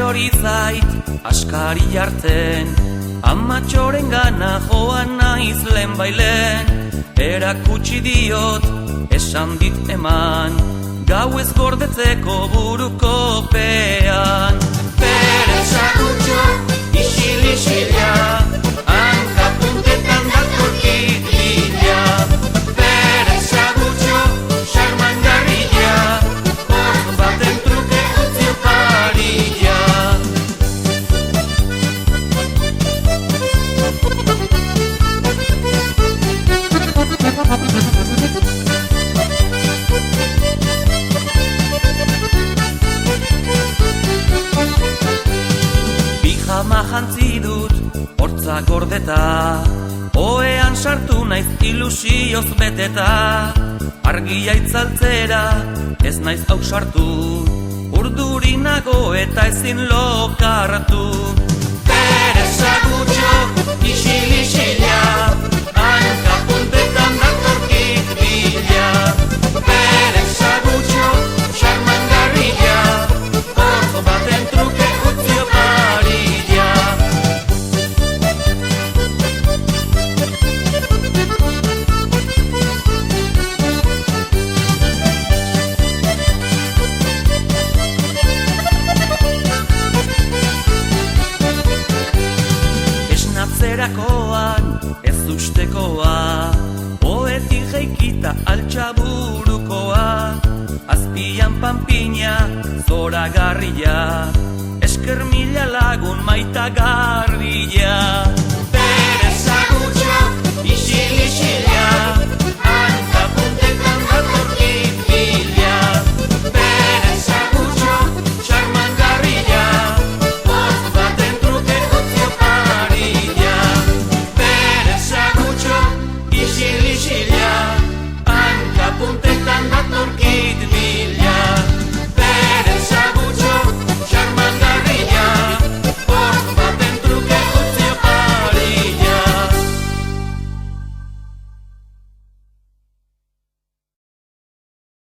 erori zait askari jartzen, amatxoren gana joan naiz lehen bailen. Erakutsi diot, esan dit eman, gau ez gordetzeko buruko pean. Bere sagutxo, isil-isila, hankapuntetan datorkit bila. Bere sagutxo, xarmangarrila, hor baten truke utzi oparila. Pijama jantzi dut, hortza gordeta, oean sartu naiz ilusioz beteta. Argia itzaltzera, ez naiz hau sartu, urduri nago eta ezin lokartu. Bere sagutxo, isil-isila, hankapuntetan datorkit bila. Bere sagutxo, xarmangarrila, hor baten truke utzi oparila. Esnatzerakoan ez ustekoa, poetik jeikita altxaburukoa. Azpian panpina, zoragarria, esker mila lagun maitagarria.